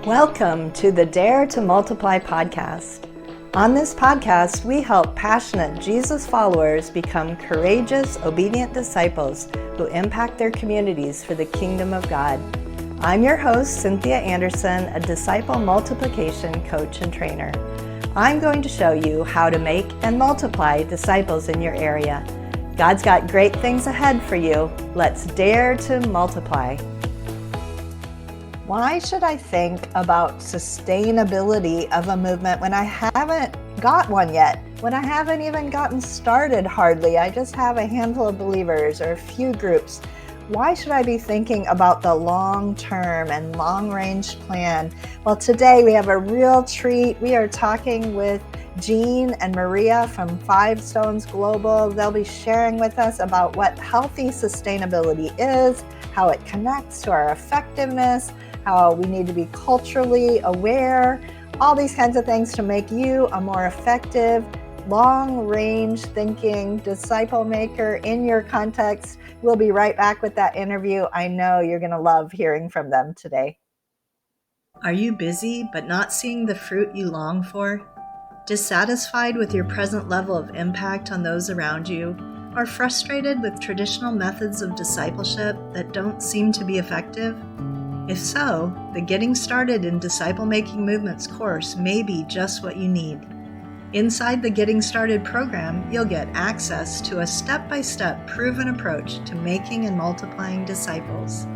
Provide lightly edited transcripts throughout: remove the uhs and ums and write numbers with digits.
Welcome to the Dare to Multiply podcast. On this podcast, we help passionate Jesus followers become courageous, obedient disciples who impact their communities for the kingdom of God. I'm your host, Cynthia Anderson, a disciple multiplication coach and trainer. I'm going to show you how to make and multiply disciples in your area. God's got great things ahead for you. Let's dare to multiply. Why should I think about sustainability of a movement when I haven't got one yet? When I haven't even gotten started hardly? I just have a handful of believers or a few groups. Why should I be thinking about the long-term and long-range plan? Well, today we have a real treat. We are talking with Jean and Maria from Five Stones Global. They'll be sharing with us about what healthy sustainability is, how it connects to our effectiveness, how we need to be culturally aware, all these kinds of things to make you a more effective, long-range thinking disciple maker in your context. We'll be right back with that interview. I know you're going to love hearing from them today. Are you busy but not seeing the fruit you long for? Dissatisfied with your present level of impact on those around you? Or frustrated with traditional methods of discipleship that don't seem to be effective? If so, the Getting Started in Disciple-Making Movements course may be just what you need. Inside the Getting Started program, you'll get access to a step-by-step proven approach to making and multiplying disciples.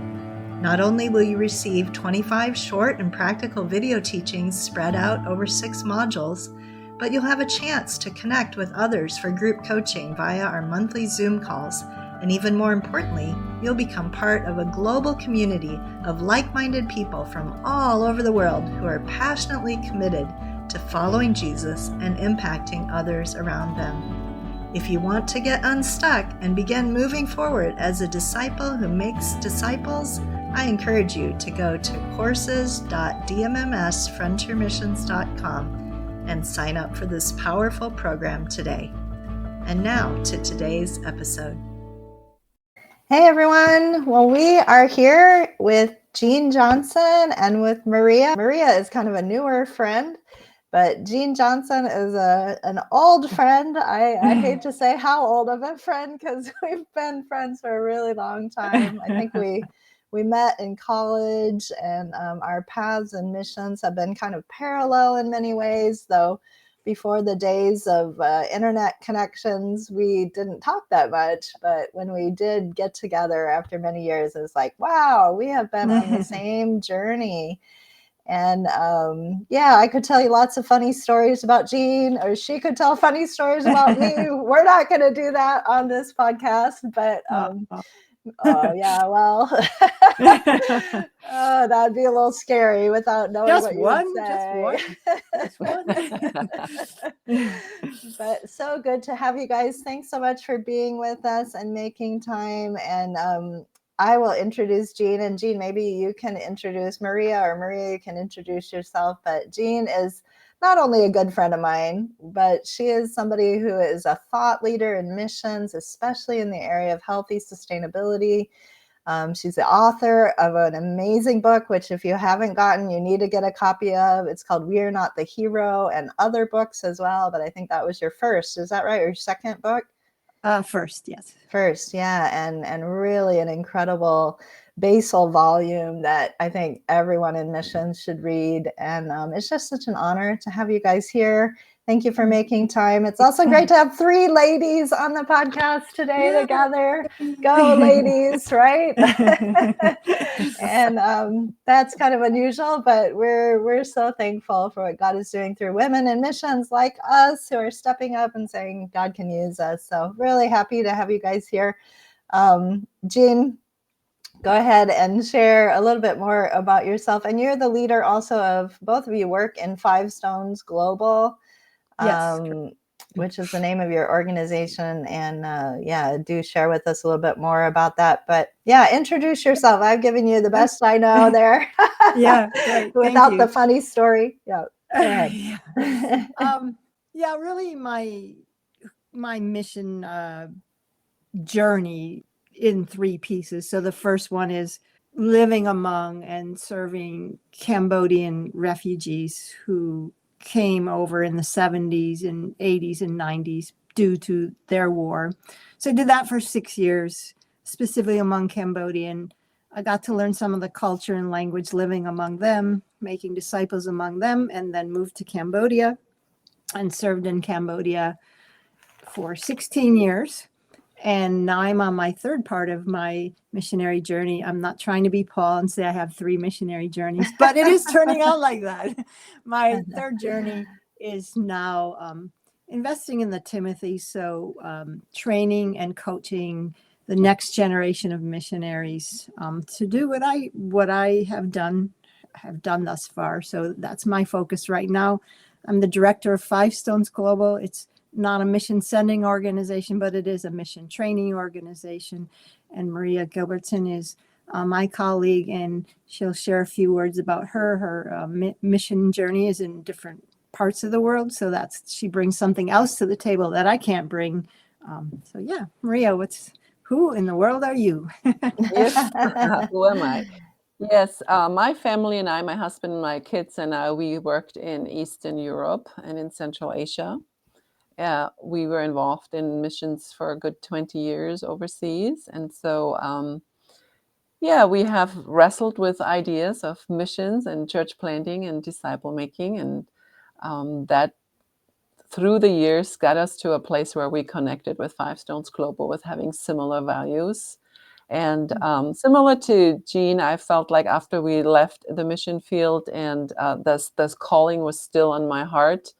Not only will you receive 25 short and practical video teachings spread out over 6 modules, but you'll have a chance to connect with others for group coaching via our monthly Zoom calls. And even more importantly, you'll become part of a global community of like-minded people from all over the world who are passionately committed to following Jesus and impacting others around them. If you want to get unstuck and begin moving forward as a disciple who makes disciples, I encourage you to go to courses.dmmsfrontiermissions.com and sign up for this powerful program today. And now to today's episode. Hey everyone, well we are here with Jean Johnson and with Maria. Maria is kind of a newer friend, but Jean Johnson is an old friend. I hate to say how old of a friend because we've been friends for a really long time. I think we met in college and our paths and missions have been kind of parallel in many ways, though before the days of internet connections, we didn't talk that much. But when we did get together after many years, it was like, wow, we have been on the same journey. And I could tell you lots of funny stories about Jean, or she could tell funny stories about me. We're not going to do that on this podcast, but that'd be a little scary without knowing what you would say. Just one. But so good to have you guys. Thanks so much for being with us and making time. And I will introduce Jean, and Jean, maybe you can introduce Maria, or Maria, you can introduce yourself. But Jean is not only a good friend of mine, but she is somebody who is a thought leader in missions, especially in the area of healthy sustainability. She's the author of an amazing book, which if you haven't gotten, you need to get a copy of. It's called We Are Not the Hero, and other books as well. But I think that was your first. Is that right? Or your second book? First, yes. First, yeah. And really an incredible basal volume that I think everyone in missions should read. And it's just such an honor to have you guys here. Thank you for making time. It's also great to have 3 ladies on the podcast today together. Go ladies, right? And that's kind of unusual, but we're so thankful for what God is doing through women in missions like us who are stepping up and saying God can use us. So really happy to have you guys here. Jean, go ahead and share a little bit more about yourself. And you're the leader also of, both of you work in Five Stones Global. Yes. Which is the name of your organization. And do share with us a little bit more about that. But introduce yourself. I've given you the best I know there. Right. Without the funny story. Yeah. Go ahead. Really my mission journey in 3 pieces. So the first one is living among and serving Cambodian refugees who came over in the 70s and 80s and 90s due to their war. So I did that for 6 years, specifically among Cambodian. I got to learn some of the culture and language living among them, making disciples among them, and then moved to Cambodia and served in Cambodia for 16 years. And now I'm on my third part of my missionary journey. I'm not trying to be Paul and say I have 3 missionary journeys, but it is turning out like that. My third journey is now investing in the Timothy, so training and coaching the next generation of missionaries to do what I have done thus far. So that's my focus right now. I'm the director of Five Stones Global. It's not a mission sending organization, but it is a mission training organization. And Maria Gilbertson is my colleague, and she'll share a few words about her. Her mission journey is in different parts of the world. So she brings something else to the table that I can't bring. So yeah, Maria, who in the world are you? Yes, who am I? Yes, my family and I, my husband and my kids and I, we worked in Eastern Europe and in Central Asia. We were involved in missions for a good 20 years overseas. And so, we have wrestled with ideas of missions and church planting and disciple making. And that through the years got us to a place where we connected with Five Stones Global with having similar values. And similar to Jean, I felt like after we left the mission field and this calling was still on my heart,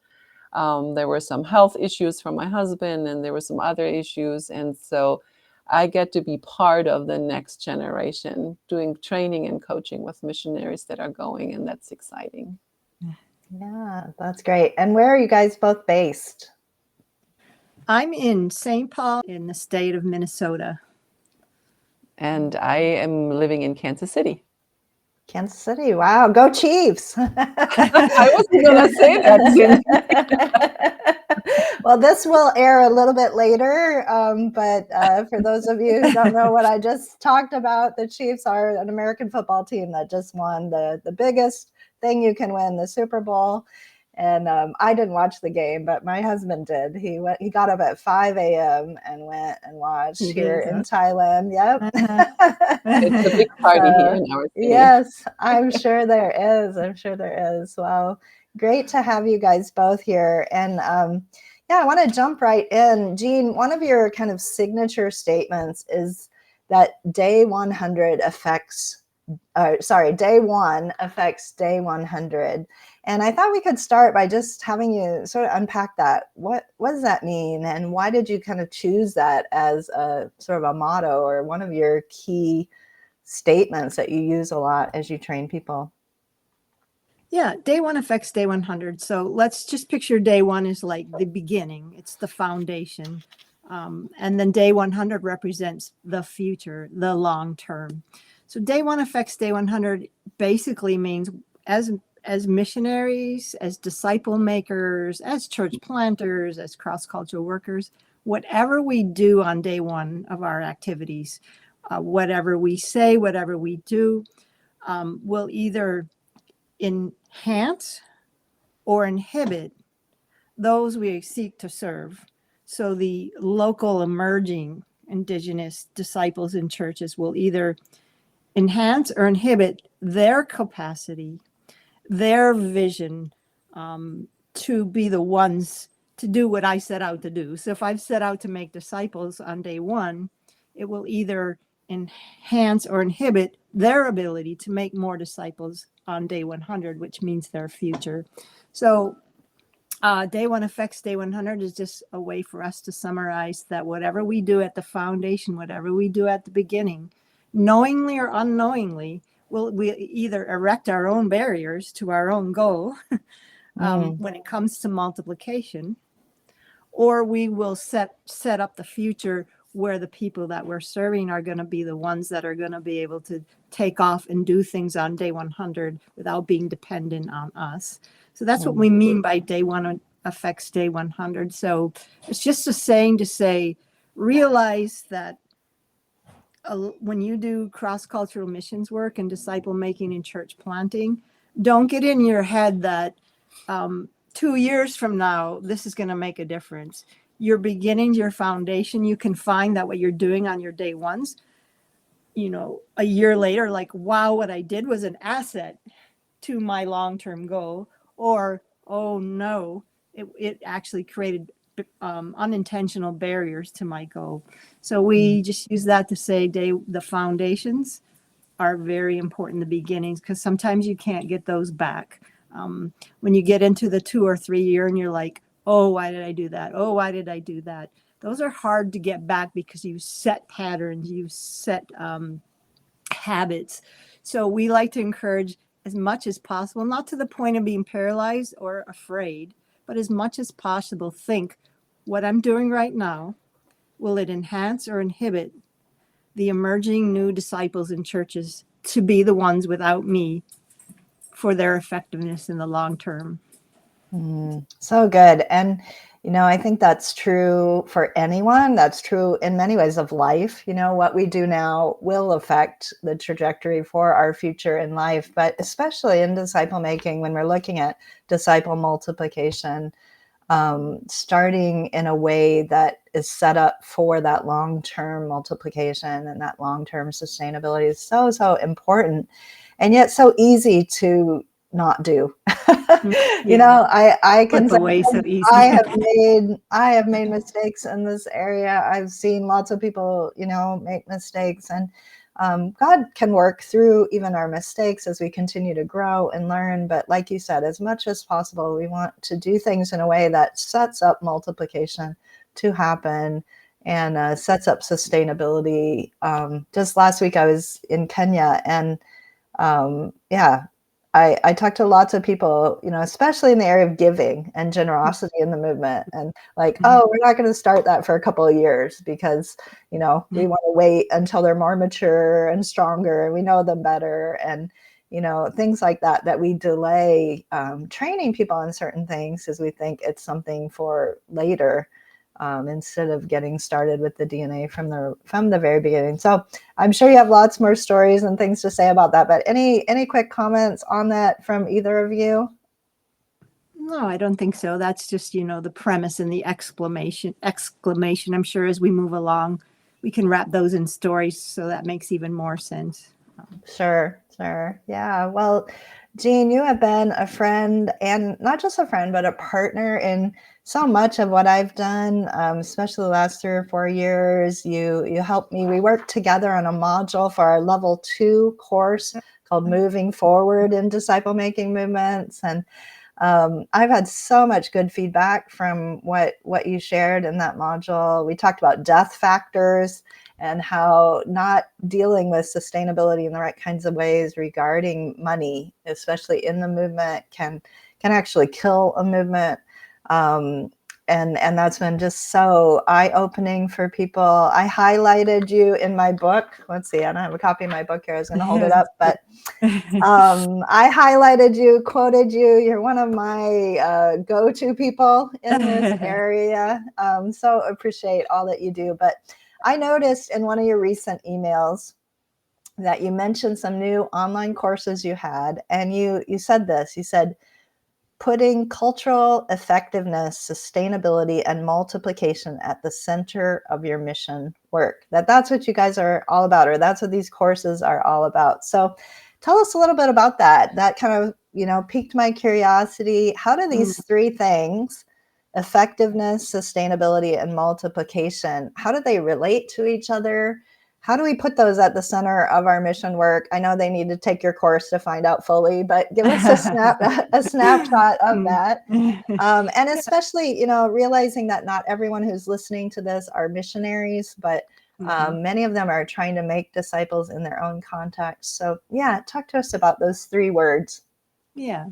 there were some health issues for my husband and there were some other issues. And so I get to be part of the next generation doing training and coaching with missionaries that are going. And that's exciting. Yeah, that's great. And where are you guys both based? I'm in St. Paul in the state of Minnesota. And I am living in Kansas City. Kansas City. Wow. Go Chiefs. I wasn't going to say that. Well, this will air a little bit later. But for those of you who don't know what I just talked about, the Chiefs are an American football team that just won the biggest thing you can win, the Super Bowl. And I didn't watch the game, but my husband did. He got up at 5 a.m. and went and watched here in Thailand. Yep. It's a big party here in our city. Yes, I'm sure there is. Well, great to have you guys both here. And I want to jump right in. Jean, one of your kind of signature statements is that day 100 affects day 1 affects day 100. And I thought we could start by just having you sort of unpack that. What does that mean? And why did you kind of choose that as a sort of a motto or one of your key statements that you use a lot as you train people? Yeah, day 1 affects day 100. So let's just picture day 1 is like the beginning. It's the foundation. And then day 100 represents the future, the long term. So day 1 affects day 100 basically means as missionaries, as disciple makers, as church planters, as cross-cultural workers, whatever we do on day 1 of our activities, whatever we say, whatever we do, will either enhance or inhibit those we seek to serve. So the local emerging indigenous disciples in churches will either enhance or inhibit their capacity, their vision to be the ones to do what I set out to do. So if I've set out to make disciples on day 1, it will either enhance or inhibit their ability to make more disciples on day 100, which means their future. So day 1 affects day 100 is just a way for us to summarize that whatever we do at the foundation, whatever we do at the beginning, knowingly or unknowingly, we either erect our own barriers to our own goal when it comes to multiplication, or we will set up the future where the people that we're serving are going to be the ones that are going to be able to take off and do things on day 100 without being dependent on us. So that's what we mean by day 1 affects day 100. So it's just a saying to say, realize that when you do cross-cultural missions work and disciple making and church planting, don't get in your head that 2 years from now, this is going to make a difference. You're beginning your foundation. You can find that what you're doing on your day ones, a year later, like, wow, what I did was an asset to my long-term goal, or, oh no, it actually created unintentional barriers to my goal. So we just use that to say the foundations are very important in the beginnings, because sometimes you can't get those back. When you get into the 2 or 3 year and you're like, oh, why did I do that? Oh, why did I do that? Those are hard to get back because you set patterns, you set habits. So we like to encourage as much as possible, not to the point of being paralyzed or afraid, but as much as possible, think, what I'm doing right now, will it enhance or inhibit the emerging new disciples in churches to be the ones without me for their effectiveness in the long term? So good. And, I think that's true for anyone. That's true in many ways of life. What we do now will affect the trajectory for our future in life, but especially in disciple making, when we're looking at disciple multiplication, starting in a way that is set up for that long-term multiplication and that long-term sustainability is so, so important, and yet so easy to not do. I can Slip say away so easy. I have made mistakes in this area. I've seen lots of people, make mistakes, and God can work through even our mistakes as we continue to grow and learn. But like you said, as much as possible, we want to do things in a way that sets up multiplication to happen and sets up sustainability. Just last week, I was in Kenya, and I talked to lots of people, especially in the area of giving and generosity in the movement, and like, oh, we're not going to start that for a couple of years because, we want to wait until they're more mature and stronger and we know them better. And, things like that we delay training people on certain things because we think it's something for later. Instead of getting started with the DNA from the very beginning. So I'm sure you have lots more stories and things to say about that, but any quick comments on that from either of you? No, I don't think so. That's just, the premise and the exclamation. I'm sure as we move along, we can wrap those in stories, so that makes even more sense. Sure. Yeah. Well, Jean, you have been a friend, and not just a friend, but a partner in so much of what I've done, especially the last 3 or 4 years. You helped me. We worked together on a module for our level 2 course called Moving Forward in Disciple Making Movements. And I've had so much good feedback from what you shared in that module. We talked about death factors and how not dealing with sustainability in the right kinds of ways regarding money, especially in the movement, can actually kill a movement. And that's been just so eye-opening for people. I highlighted you in my book. Let's see, I don't have a copy of my book here. I was going to hold it up, but I highlighted you, quoted you. You're one of my go-to people in this area. So appreciate all that you do. But I noticed in one of your recent emails that you mentioned some new online courses you had, and you said this. You said, putting cultural effectiveness, sustainability, and multiplication at the center of your mission work. That's what you guys are all about, or that's what these courses are all about. So tell us a little bit about that. That kind of, piqued my curiosity. How do these 3 things, effectiveness, sustainability, and multiplication, how do they relate to each other? How do we put those at the center of our mission work? I know they need to take your course to find out fully, but give us a snapshot of that. And especially, realizing that not everyone who's listening to this are missionaries, but many of them are trying to make disciples in their own context. So yeah, talk to us about those 3 words. Yeah.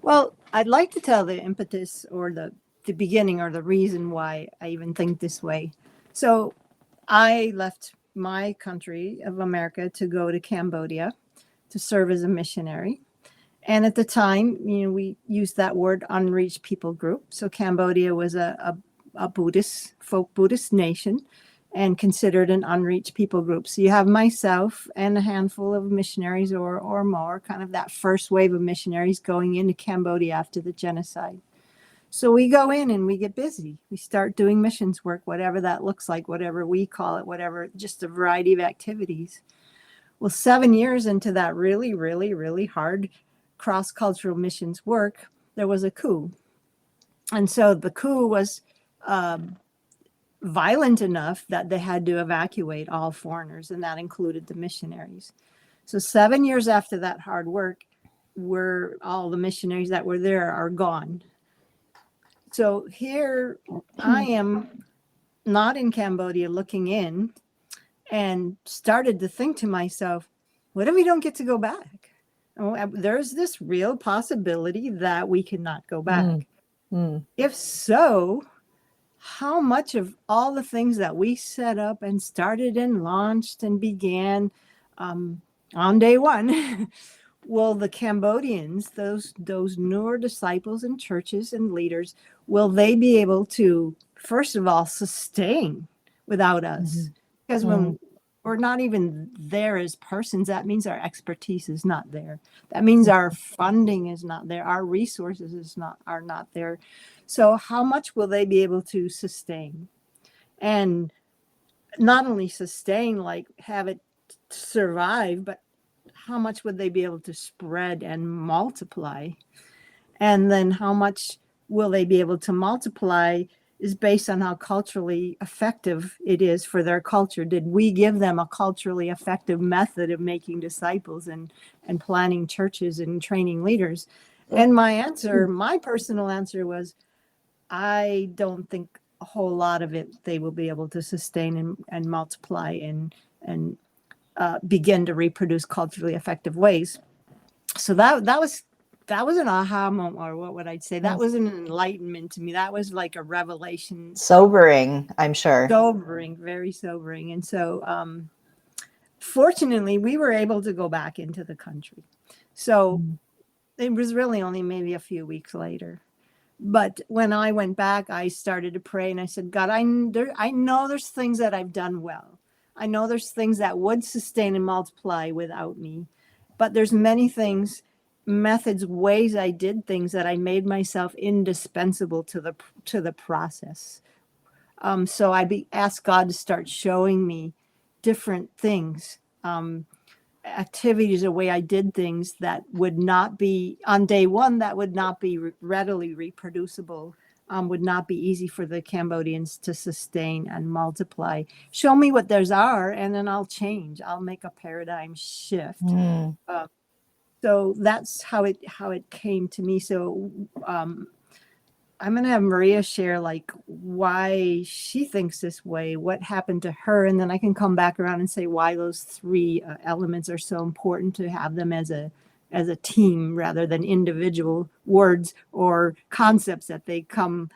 Well, I'd like to tell the impetus or the beginning or the reason why I even think this way. So I left my country of America to go to Cambodia to serve as a missionary. And at the time, we used that word unreached people group. So Cambodia was a Buddhist nation. and considered an unreached people group. So you have myself and a handful of missionaries or more, kind of that first wave of missionaries going into Cambodia after the genocide. So we go in and we get busy. We start doing missions work, whatever that looks like, whatever we call it, whatever, just a variety of activities. Well, 7 years into that really, really, really hard cross-cultural missions work, there was a coup. And so the coup was violent enough that they had to evacuate all foreigners, and that included the missionaries. So 7 years after that hard work, all the missionaries that were there are gone. So here I am, not in Cambodia, looking in, and started to think to myself, what if we don't get to go back? There's this real possibility that we cannot go back. If so, how much of all the things that we set up and started and launched and began on day one, will the Cambodians, those newer disciples and churches and leaders, will they be able to, first of all, sustain without us? Because when we're not even there as persons, that means our expertise is not there. That means our funding is not there. Our resources are not there. So how much will they be able to sustain? And not only sustain, like have it survive, but how much would they be able to spread and multiply? And then how much will they be able to multiply is based on how culturally effective it is for their culture. Did we give them a culturally effective method of making disciples and planning churches and training leaders? And my personal answer was, I don't think a whole lot of it they will be able to sustain and multiply and begin to reproduce culturally effective ways. So that was an aha moment, or what would I say? That was an enlightenment to me. That was like a revelation. Sobering, I'm sure. Sobering, very sobering. And so fortunately, we were able to go back into the country. So it was really only maybe a few weeks later. But when I went back, I started to pray and I said, God, I know there's things that I've done well. I know there's things that would sustain and multiply without me. But there's many things, methods, ways I did things that I made myself indispensable to the process. So I asked God to start showing me different things, activities, a way I did things that would not be on day one, that would not be readily reproducible, would not be easy for the Cambodians to sustain and multiply. Show me what theirs are, and then I'll change. I'll make a paradigm shift. So that's how it came to me. So I'm going to have Maria share like why she thinks this way, what happened to her, and then I can come back around and say why those three elements are so important to have them as a team rather than individual words or concepts, that they come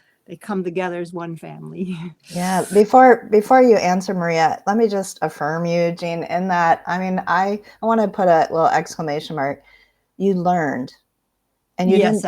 together as one family. Yeah. Before you answer, Maria, let me just affirm you, Jean, in that, I mean, I want to put a little exclamation mark. You learned, and you didn't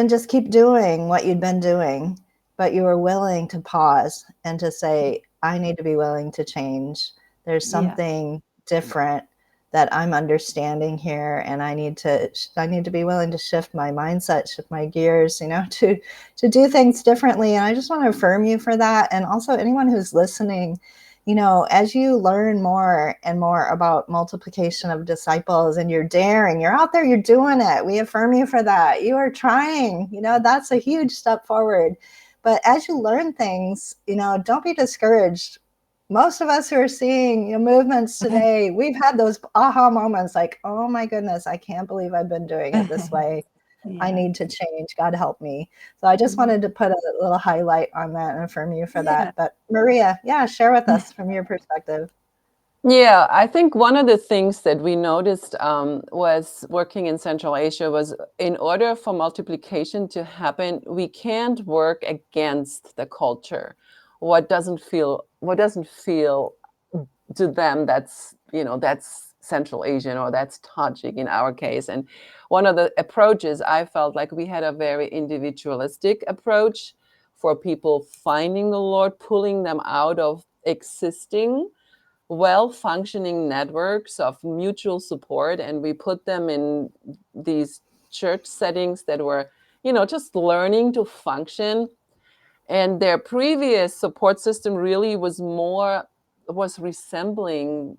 just keep doing what you'd been doing, but you were willing to pause and to say, I need to be willing to change. There's something different that I'm understanding here, and I need to be willing to shift my mindset, shift my gears, to do things differently. And I just want to affirm you for that. And also anyone who's listening, as you learn more and more about multiplication of disciples, and you're daring, you're out there, you're doing it. We affirm you for that. You are trying, that's a huge step forward. But as you learn things, don't be discouraged. Most of us who are seeing movements today, we've had those aha moments like, oh my goodness, I can't believe I've been doing it this way. I need to change. God help me. So I just wanted to put a little highlight on that and affirm you for that. But Maria, share with us from your perspective. Yeah, I think one of the things that we noticed was working in Central Asia was, in order for multiplication to happen, we can't work against the culture. What doesn't feel to them that's Central Asian, or that's Tajik in our case. And one of the approaches, I felt like we had a very individualistic approach for people finding the Lord, pulling them out of existing, well-functioning networks of mutual support, and we put them in these church settings that were, just learning to function. And their previous support system really was resembling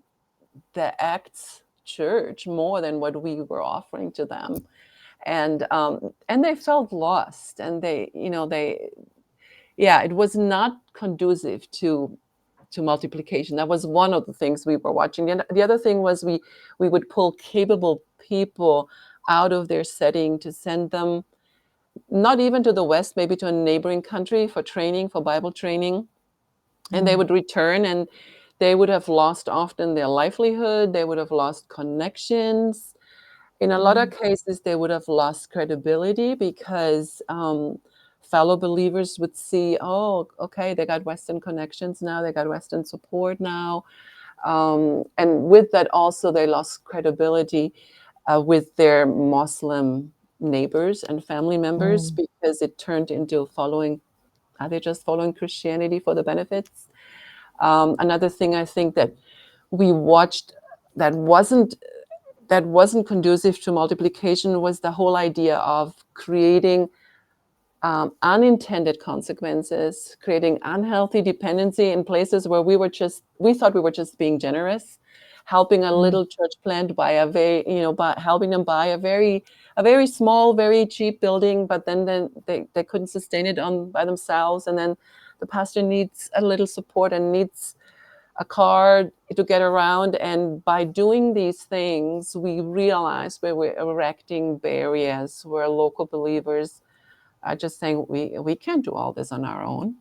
the Acts church more than what we were offering to them. And they felt lost, and it was not conducive to multiplication. That was one of the things we were watching. And the other thing was we would pull capable people out of their setting to send them, not even to the West, maybe to a neighboring country for training, for Bible training. And they would return, and they would have lost often their livelihood. They would have lost connections. In a lot of cases, they would have lost credibility because fellow believers would see, oh, okay, they got Western connections now, they got Western support now. And with that also, they lost credibility with their Muslim neighbors and family members because it turned into are they just following Christianity for the benefits? Another thing I think that we watched that wasn't conducive to multiplication was the whole idea of creating unintended consequences, creating unhealthy dependency in places where we thought we were just being generous, helping a little church plant by helping them buy a very small, very cheap building, but then they couldn't sustain it by themselves, and then the pastor needs a little support and needs a car to get around. And by doing these things, we realized we were erecting barriers where local believers are just saying, we can't do all this on our own.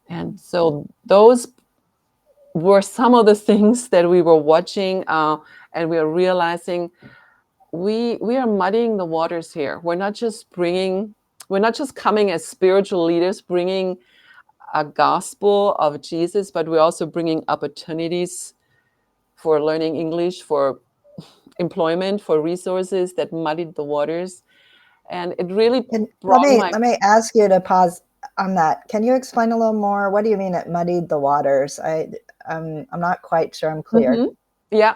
And so those were some of the things that we were watching, and we are realizing we are muddying the waters here. We're not just coming as spiritual leaders, bringing a gospel of Jesus, but we're also bringing opportunities for learning English, for employment, for resources that muddied the waters. And it really let me ask you to pause on that. Can you explain a little more? What do you mean it muddied the waters? I'm not quite sure I'm clear. Yeah,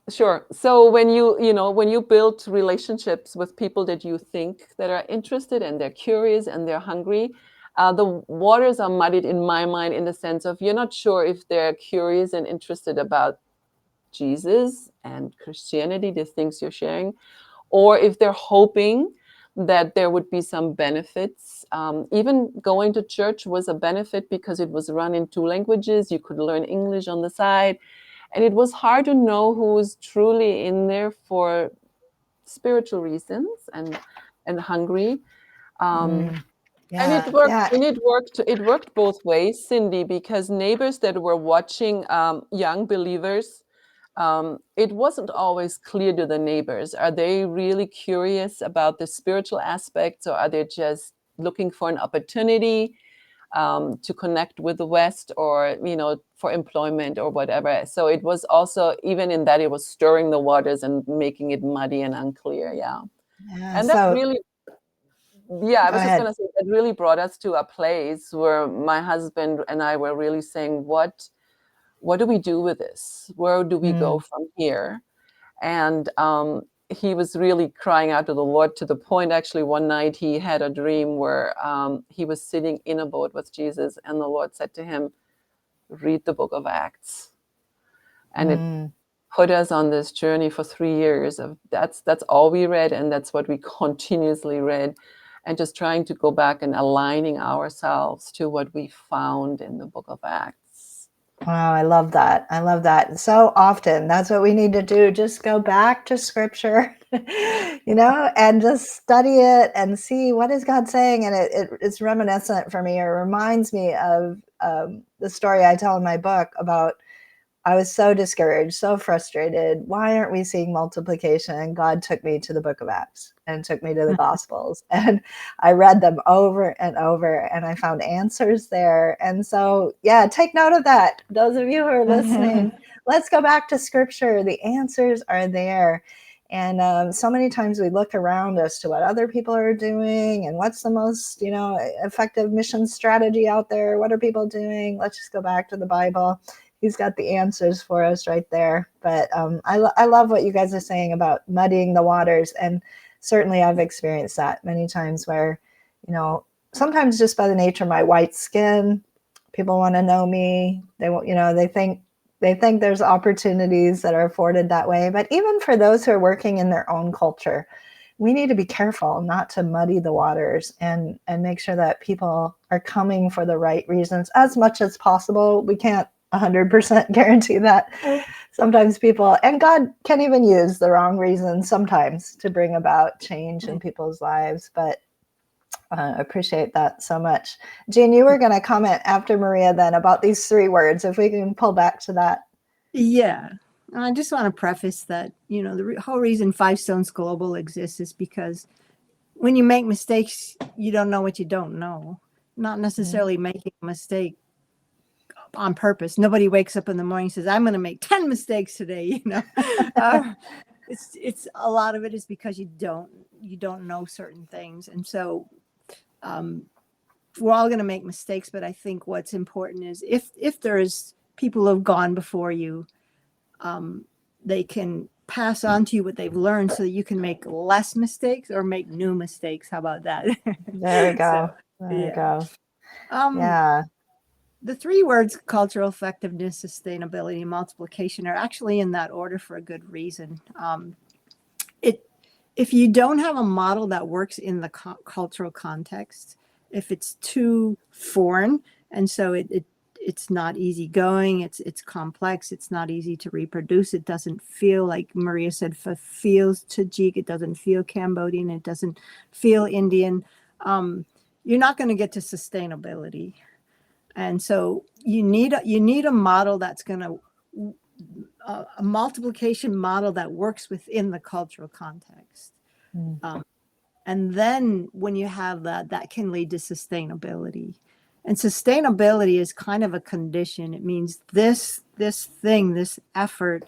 sure. So when you build relationships with people that you think that are interested and they're curious and they're hungry, the waters are muddied in my mind in the sense of you're not sure if they're curious and interested about Jesus and Christianity, the things you're sharing, or if they're hoping that there would be some benefits. Even going to church was a benefit because it was run in 2 languages. You could learn English on the side. And it was hard to know who was truly in there for spiritual reasons and hungry. And it worked. Yeah. And it worked both ways, Cindy, because neighbors that were watching young believers, it wasn't always clear to the neighbors. Are they really curious about the spiritual aspects, or are they just looking for an opportunity to connect with the West, or for employment or whatever? So it was also, even in that, it was stirring the waters and making it muddy and unclear. And that really, I was just going to say, that really brought us to a place where my husband and I were really saying, what do we do with this? Where do we go from here? And he was really crying out to the Lord, to the point, actually, one night he had a dream where he was sitting in a boat with Jesus, and the Lord said to him, read the book of Acts. And it put us on this journey for 3 years of that's all we read, and that's what we continuously read, and just trying to go back and aligning ourselves to what we found in the book of Acts. Wow, I love that. I love that. So often that's what we need to do. Just go back to scripture, and just study it and see what is God saying. And it's reminiscent for me, or reminds me of the story I tell in my book about, I was so discouraged, so frustrated. Why aren't we seeing multiplication? And God took me to the book of Acts and took me to the Gospels. And I read them over and over, and I found answers there. And so, take note of that. Those of you who are listening, let's go back to scripture. The answers are there. And so many times we look around as to what other people are doing and what's the most, effective mission strategy out there. What are people doing? Let's just go back to the Bible. He's got the answers for us right there. But I love what you guys are saying about muddying the waters. And certainly I've experienced that many times where, sometimes just by the nature of my white skin, people want to know me. They won't, they think there's opportunities that are afforded that way. But even for those who are working in their own culture, we need to be careful not to muddy the waters and make sure that people are coming for the right reasons as much as possible. We can't 100% guarantee that. Sometimes people, and God can even use the wrong reasons sometimes to bring about change in people's lives. But appreciate that so much. Jean, you were going to comment after Maria then about these 3 words, if we can pull back to that. Yeah. I just want to preface that, the whole reason Five Stones Global exists is because when you make mistakes, you don't know what you don't know. Not necessarily making a mistake on purpose. Nobody wakes up in the morning and says, I'm going to make 10 mistakes today. It's a lot of it is because you don't know certain things. And so we're all going to make mistakes, but I think what's important is if there's people who have gone before you, they can pass on to you what they've learned so that you can make less mistakes or make new mistakes. How about that? There we go. There we go. Yeah. The 3 words, cultural effectiveness, sustainability, and multiplication, are actually in that order for a good reason. If you don't have a model that works in the cultural context, if it's too foreign, and so it's not easygoing, it's complex, it's not easy to reproduce, it doesn't feel, like Maria said, feels Tajik, it doesn't feel Cambodian, it doesn't feel Indian, you're not going to get to sustainability. And so you need a model that's going to a multiplication model that works within the cultural context. And then when you have that can lead to sustainability. And sustainability is kind of a condition. It means this effort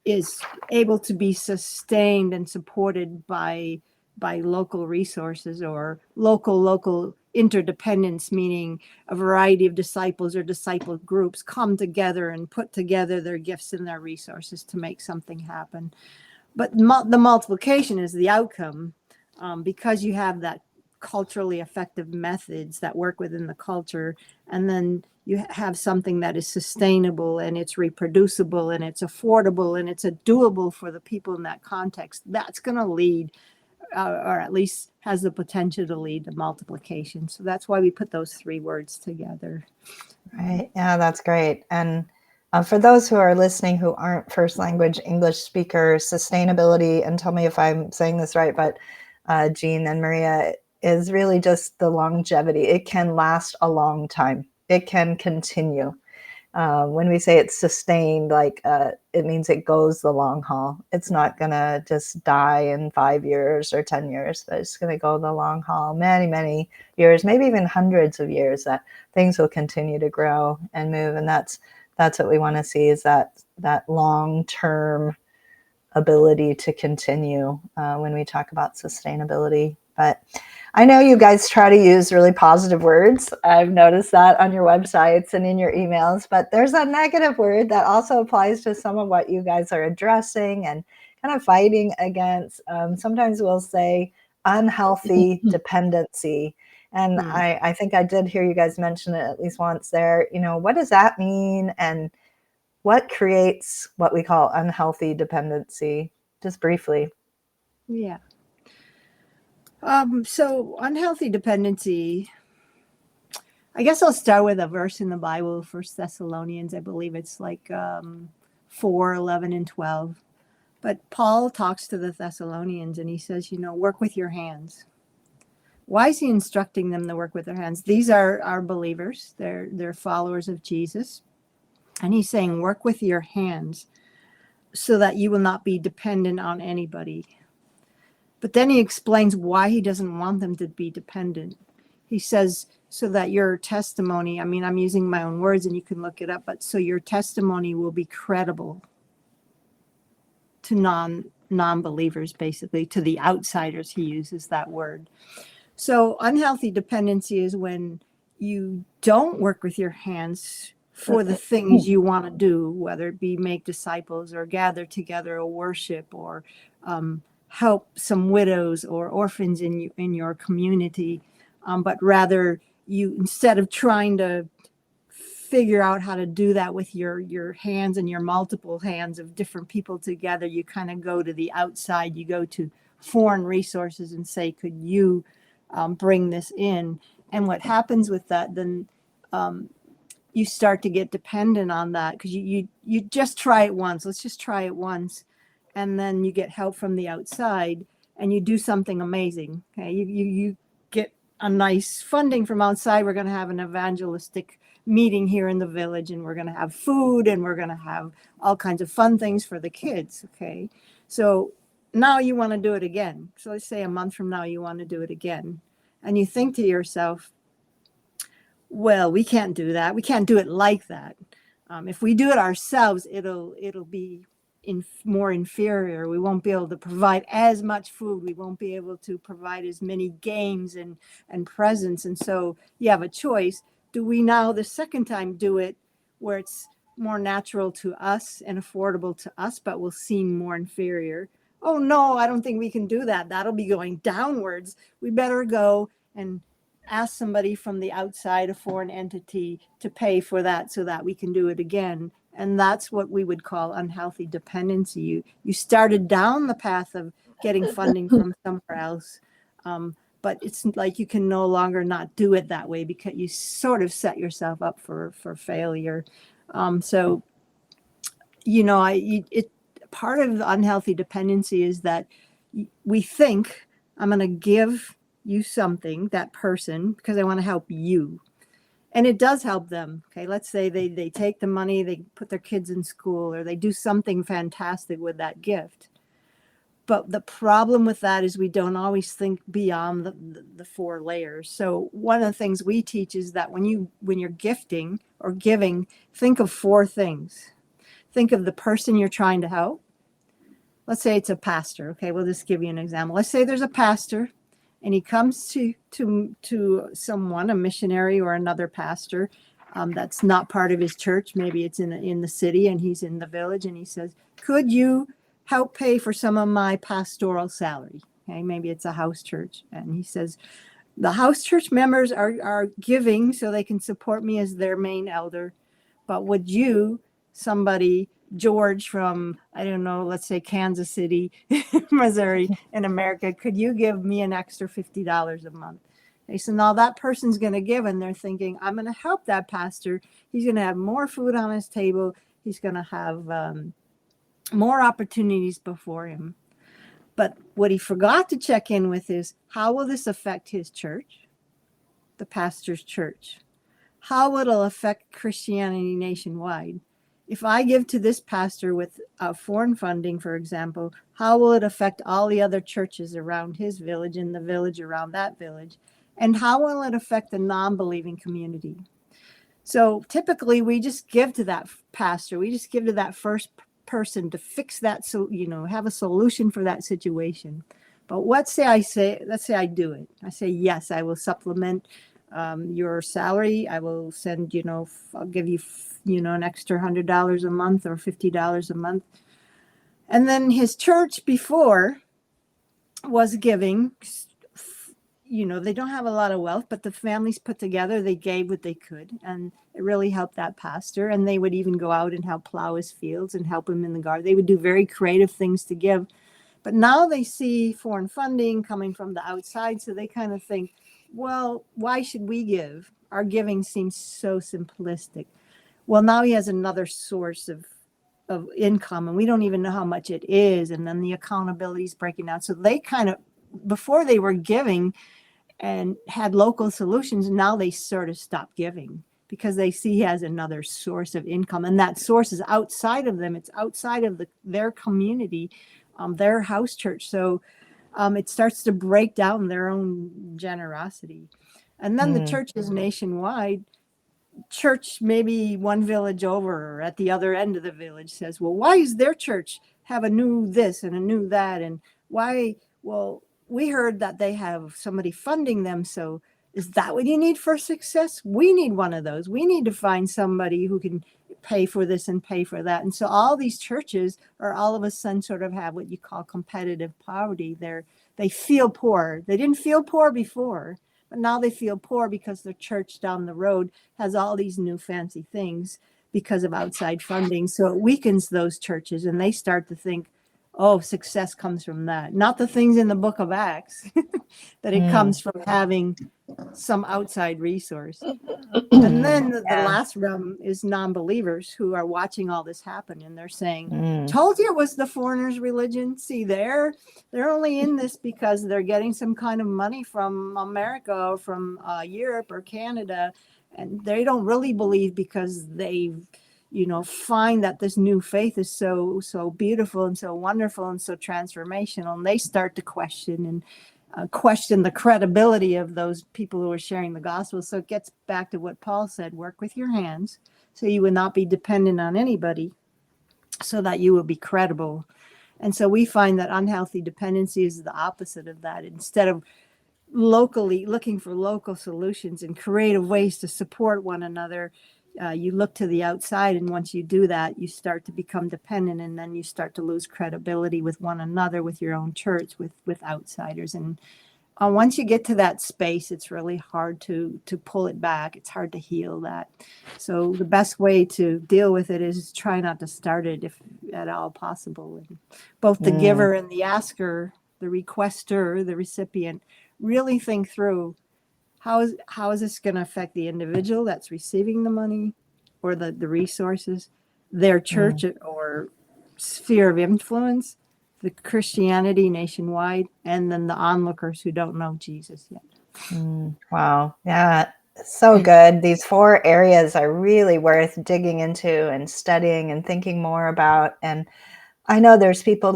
is able to be sustained and supported by local resources or local interdependence, meaning a variety of disciples or disciple groups come together and put together their gifts and their resources to make something happen. But the multiplication is the outcome, because you have that culturally effective methods that work within the culture, and then you have something that is sustainable and it's reproducible and it's affordable and it's doable for the people in that context. That's going to lead, or at least has the potential to lead to multiplication. So that's why we put those 3 words together. Right. Yeah, that's great. And for those who are listening who aren't first language English speakers, sustainability, and tell me if I'm saying this right, but Jean and Maria, is really just the longevity. It can last a long time. It can continue. When we say it's sustained, it means it goes the long haul. It's not going to just die in 5 years or 10 years, but it's going to go the long haul, many, many years, maybe even hundreds of years, that things will continue to grow and move. And that's what we want to see, is that long-term ability to continue when we talk about sustainability. But I know you guys try to use really positive words. I've noticed that on your websites and in your emails, but there's a negative word that also applies to some of what you guys are addressing and kind of fighting against. Sometimes we'll say unhealthy dependency. And I think I did hear you guys mention it at least once there. What does that mean? And what creates what we call unhealthy dependency? Just briefly. Yeah. So unhealthy dependency, I guess I'll start with a verse in the Bible, 1 Thessalonians. I believe it's like 4:11 and 12. But Paul talks to the Thessalonians and he says, work with your hands. Why is he instructing them to work with their hands? These are our believers. They're followers of Jesus. And he's saying, work with your hands so that you will not be dependent on anybody. But then he explains why he doesn't want them to be dependent. He says, so that your testimony, I'm using my own words and you can look it up, but so your testimony will be credible non-believers, basically, to the outsiders. He uses that word. So unhealthy dependency is when you don't work with your hands for the things you want to do, whether it be make disciples or gather together or worship or help some widows or orphans in your community, but rather you, instead of trying to figure out how to do that with your hands and your multiple hands of different people together, you kind of go to the outside. You go to foreign resources and say, could you bring this in? And what happens with that, then you start to get dependent on that, because you just try it once. Let's just try it once. And then you get help from the outside and you do something amazing. Okay, you get a nice funding from outside. We're going to have an evangelistic meeting here in the village, and we're going to have food, and we're going to have all kinds of fun things for the kids. Okay, so now you want to do it again. So let's say a month from now you want to do it again, and you think to yourself, well, we can't do that. We can't do it like that. If we do it ourselves, it'll be more inferior. We won't be able to provide as much food. We won't be able to provide as many games and presents. And so you have a choice. Do we now the second time do it where it's more natural to us and affordable to us, but will seem more inferior? Oh, no, I don't think we can do that. That'll be going downwards. We better go and ask somebody from the outside, a foreign entity, to pay for that so that we can do it again. And that's what we would call unhealthy dependency. You started down the path of getting funding from somewhere else, but it's like you can no longer not do it that way, because you sort of set yourself up for failure. So, part of the unhealthy dependency is that we think, I'm going to give you something, that person, because I want to help you. And it does help them. Okay, let's say they take the money, they put their kids in school, or they do something fantastic with that gift. But the problem with that is we don't always think beyond the four layers. So one of the things we teach is that when you're gifting or giving, think of four things. Think of the person you're trying to help. Let's say it's a pastor. Okay, we'll just give you an example. Let's say there's a pastor, and he comes to someone, a missionary or another pastor, that's not part of his church. Maybe it's in the city and he's in the village, and he says, could you help pay for some of my pastoral salary? Okay, maybe it's a house church. And he says, the house church members are giving so they can support me as their main elder. But would you, somebody, George from, I don't know, let's say Kansas City, Missouri in America, could you give me an extra $50 a month? Okay, so now that person's going to give, and they're thinking, I'm going to help that pastor. He's going to have more food on his table. He's going to have more opportunities before him. But what he forgot to check in with is, how will this affect his church, the pastor's church? How will it affect Christianity nationwide? If I give to this pastor with foreign funding, for example, how will it affect all the other churches around his village and the village around that village? And how will it affect the non-believing community? So typically we just give to that pastor. We just give to that first person to fix that, so have a solution for that situation. But let's say I do it. I say, yes, I will supplement your salary. I will send, I'll give you, an extra $100 a month or $50 a month. And then his church before was giving, they don't have a lot of wealth, but the families put together, they gave what they could, and it really helped that pastor. And they would even go out and help plow his fields and help him in the garden. They would do very creative things to give. But now they see foreign funding coming from the outside, so they kind of think, well, why should we give? Our giving seems so simplistic. Well, now he has another source of income, and we don't even know how much it is. And then the accountability is breaking down. So they kind of, before they were giving and had local solutions, now they sort of stop giving because they see he has another source of income. And that source is outside of them. It's outside of their community, their house church. So it starts to break down their own generosity. And then the churches nationwide, church maybe one village over or at the other end of the village says, well, why is their church have a new this and a new that? And why? Well, we heard that they have somebody funding them. So is that what you need for success? We need one of those. We need to find somebody who can pay for this and pay for that. And so all these churches are all of a sudden sort of have what you call competitive poverty. They feel poor. They didn't feel poor before, but now they feel poor because their church down the road has all these new fancy things because of outside funding. So it weakens those churches and they start to think, oh, success comes from that. Not the things in the book of Acts, that it comes from having some outside resource. And then the last realm is non-believers who are watching all this happen and they're saying, told you it was the foreigners' religion. See, they're only in this because they're getting some kind of money from America or from Europe or Canada. And they don't really believe because they, find that this new faith is so beautiful and so wonderful and so transformational. And they start to question the credibility of those people who are sharing the gospel. So it gets back to what Paul said, work with your hands so you would not be dependent on anybody so that you will be credible. And so we find that unhealthy dependency is the opposite of that. Instead of locally looking for local solutions and creative ways to support one another, you look to the outside. And once you do that, you start to become dependent, and then you start to lose credibility with one another, with your own church, with outsiders. And once you get to that space, it's really hard to pull it back. It's hard to heal that. So the best way to deal with it is try not to start it if at all possible. And both the giver and the asker, the requester, the recipient, really think through how is this going to affect the individual that's receiving the money or the resources, their church or sphere of influence, the Christianity nationwide, and then the onlookers who don't know Jesus yet. Wow. Yeah. So good. These 4 areas are really worth digging into and studying and thinking more about. And I know there's people,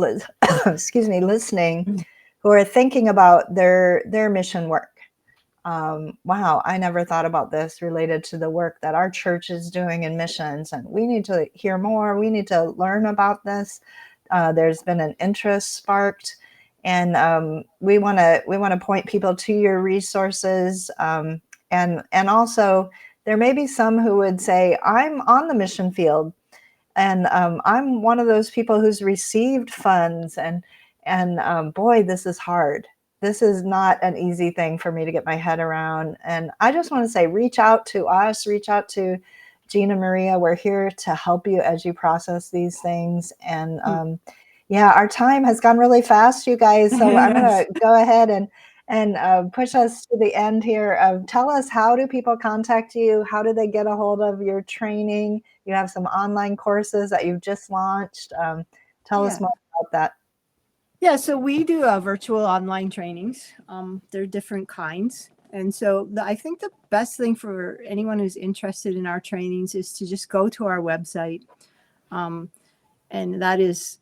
listening who are thinking about their mission work. Wow, I never thought about this related to the work that our church is doing in missions, and we need to hear more. We need to learn about this. There's been an interest sparked, and we want to point people to your resources. And also, there may be some who would say, "I'm on the mission field, and I'm one of those people who's received funds, and boy, this is hard. This is not an easy thing for me to get my head around." And I just want to say, reach out to us, reach out to Jean and Maria. We're here to help you as you process these things. And our time has gone really fast, you guys. So I'm going to go ahead and push us to the end here. Tell us, how do people contact you? How do they get a hold of your training? You have some online courses that you've just launched. Tell us more about that. Yeah, so we do virtual online trainings. They're different kinds. And so I think the best thing for anyone who's interested in our trainings is to just go to our website. And that is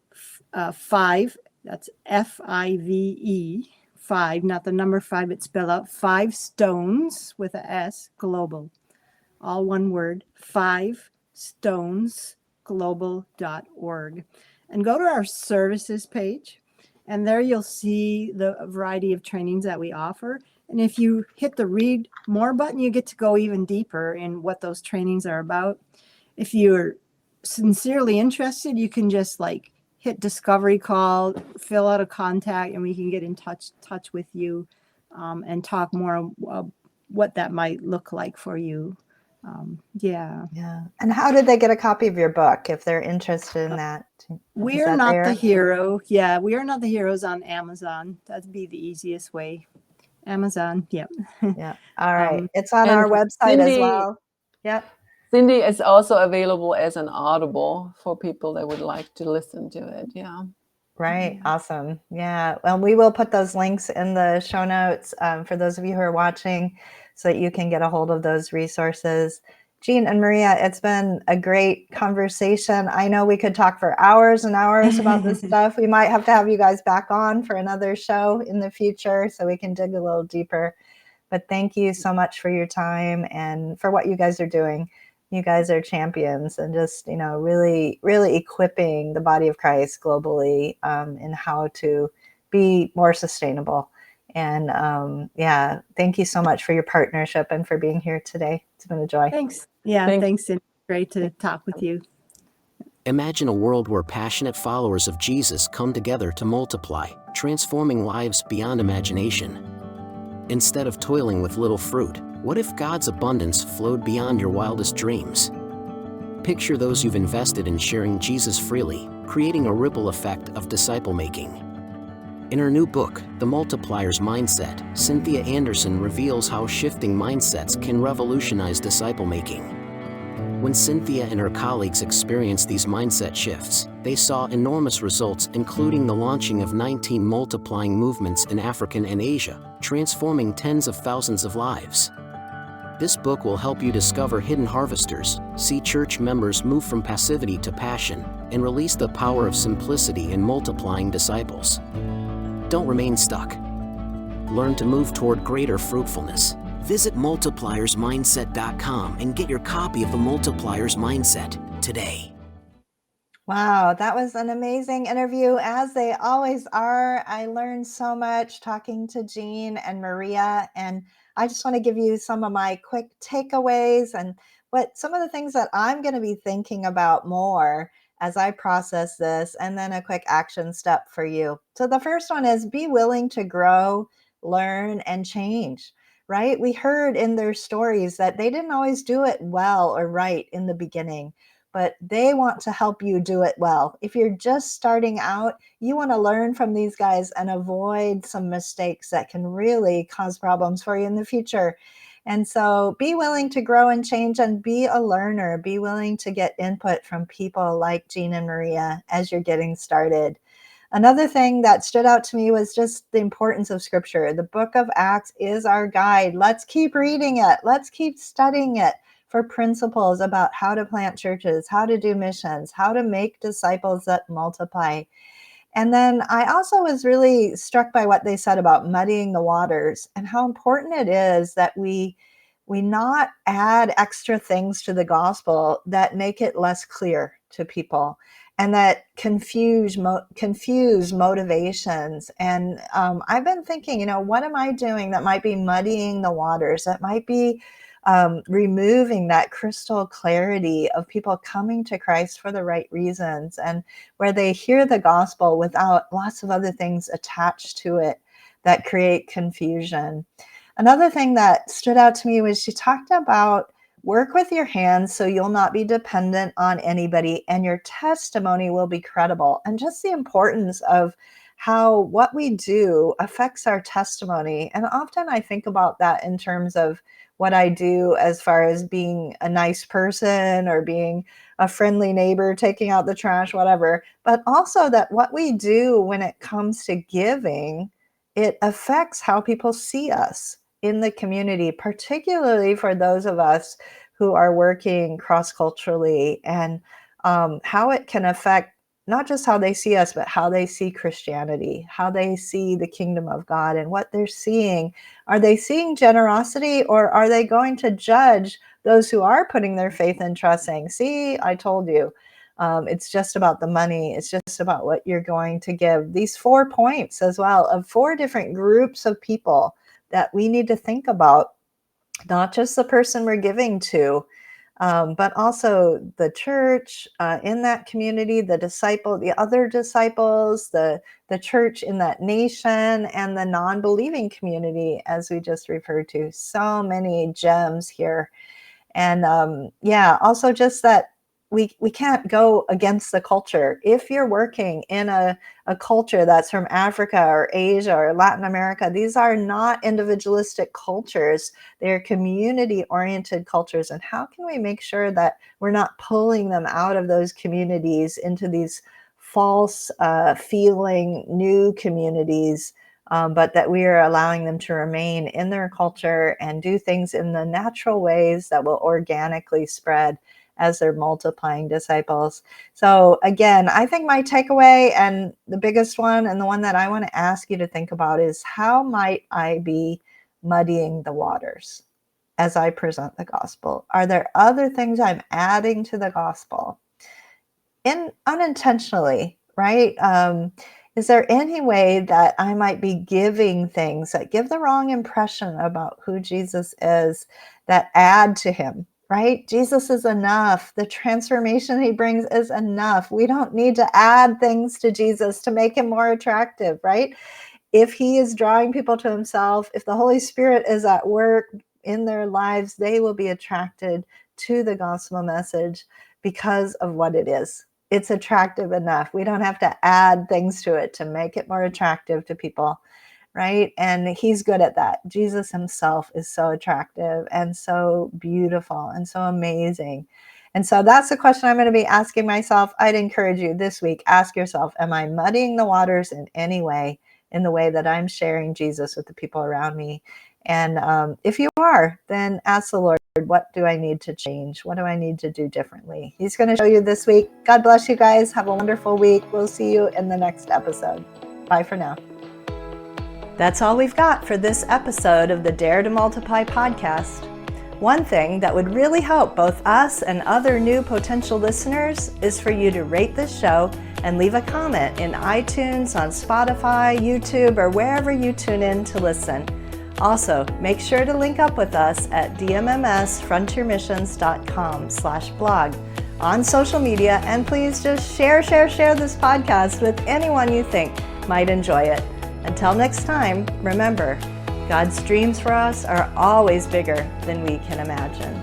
5, that's FIVE, 5, not the number 5, it's spelled out 5 stones with a S, global. All one word, 5stonesglobal.org. And go to our services page. And there you'll see the variety of trainings that we offer. And if you hit the read more button, you get to go even deeper in what those trainings are about. If you're sincerely interested, you can just hit discovery call, fill out a contact, and we can get in touch with you and talk more what that might look like for you. Yeah. And how did they get a copy of your book if they're interested in that? We are not the hero. Yeah, we are not the heroes on Amazon. That'd be the easiest way. Amazon. Yep. Yeah. All right. It's on our website as well. Yep. Cindy is also available as an Audible for people that would like to listen to it. Yeah. Right. Awesome. Yeah. Well, we will put those links in the show notes for those of you who are watching so that you can get a hold of those resources. Jean and Maria, it's been a great conversation. I know we could talk for hours and hours about this stuff. We might have to have you guys back on for another show in the future so we can dig a little deeper. But thank you so much for your time and for what you guys are doing. You guys are champions, and just, really, really equipping the body of Christ globally in how to be more sustainable. And yeah, thank you so much for your partnership and for being here today. It's been a joy. Thanks. Yeah, Thank thanks, Cynthia. Great to talk with you. Imagine a world where passionate followers of Jesus come together to multiply, transforming lives beyond imagination. Instead of toiling with little fruit, what if God's abundance flowed beyond your wildest dreams? Picture those you've invested in sharing Jesus freely, creating a ripple effect of disciple making. In her new book, The Multiplier's Mindset, Cynthia Anderson reveals how shifting mindsets can revolutionize disciple making. When Cynthia and her colleagues experienced these mindset shifts, they saw enormous results, including the launching of 19 multiplying movements in Africa and Asia, transforming tens of thousands of lives. This book will help you discover hidden harvesters, see church members move from passivity to passion, and release the power of simplicity in multiplying disciples. Don't remain stuck. Learn to move toward greater fruitfulness. Visit multipliersmindset.com and get your copy of The Multiplier's Mindset today. Wow, that was an amazing interview, as they always are. I learned so much talking to Jean and Maria, and I just want to give you some of my quick takeaways and some of the things that I'm going to be thinking about more as I process this, and then a quick action step for you. So the first one is be willing to grow, learn, and change, right? We heard in their stories that they didn't always do it well or right in the beginning, but they want to help you do it well. If you're just starting out, you want to learn from these guys and avoid some mistakes that can really cause problems for you in the future. And so be willing to grow and change, and be a learner. Be willing to get input from people like Jean and Maria as you're getting started. Another thing that stood out to me was just the importance of Scripture. The book of Acts is our guide. Let's keep reading it. Let's keep studying it for principles about how to plant churches, how to do missions, how to make disciples that multiply. And then I also was really struck by what they said about muddying the waters, and how important it is that we not add extra things to the gospel that make it less clear to people, and that confuse motivations. And I've been thinking, what am I doing that might be muddying the waters, that might be removing that crystal clarity of people coming to Christ for the right reasons, and where they hear the gospel without lots of other things attached to it that create confusion. Another thing that stood out to me was she talked about work with your hands so you'll not be dependent on anybody, and your testimony will be credible. And just the importance of how what we do affects our testimony. And often I think about that in terms of what I do as far as being a nice person or being a friendly neighbor, taking out the trash, whatever, but also that what we do when it comes to giving, it affects how people see us in the community, particularly for those of us who are working cross-culturally, and how it can affect not just how they see us, but how they see Christianity, how they see the kingdom of God, and what they're seeing. Are they seeing generosity, or are they going to judge those who are putting their faith and trust, saying, see, I told you, it's just about the money. It's just about what you're going to give. These 4 points as well of 4 different groups of people that we need to think about, not just the person we're giving to, but also the church in that community, the other disciples, the church in that nation, and the non-believing community, as we just referred to. So many gems here. And also just that we can't go against the culture. If you're working in a culture that's from Africa or Asia or Latin America, these are not individualistic cultures. They're community-oriented cultures. And how can we make sure that we're not pulling them out of those communities into these false feeling new communities, but that we are allowing them to remain in their culture and do things in the natural ways that will organically spread as they're multiplying disciples. So again, I think my takeaway, and the biggest one, and the one that I want to ask you to think about, is how might I be muddying the waters as I present the gospel? Are there other things I'm adding to the gospel unintentionally, right? Is there any way that I might be giving things that give the wrong impression about who Jesus is, that add to him, right? Jesus is enough. The transformation he brings is enough. We don't need to add things to Jesus to make him more attractive, right? If he is drawing people to himself, if the Holy Spirit is at work in their lives, they will be attracted to the gospel message because of what it is. It's attractive enough. We don't have to add things to it to make it more attractive to people, right? And he's good at that. Jesus himself is so attractive and so beautiful and so amazing. And so that's the question I'm going to be asking myself. I'd encourage you this week, ask yourself, am I muddying the waters in any way, in the way that I'm sharing Jesus with the people around me? And if you are, then ask the Lord, what do I need to change? What do I need to do differently? He's going to show you this week. God bless you guys. Have a wonderful week. We'll see you in the next episode. Bye for now. That's all we've got for this episode of the Dare to Multiply podcast. One thing that would really help both us and other new potential listeners is for you to rate this show and leave a comment in iTunes, on Spotify, YouTube, or wherever you tune in to listen. Also, make sure to link up with us at dmmsfrontiermissions.com/blog on social media, and please just share this podcast with anyone you think might enjoy it. Until next time, remember, God's dreams for us are always bigger than we can imagine.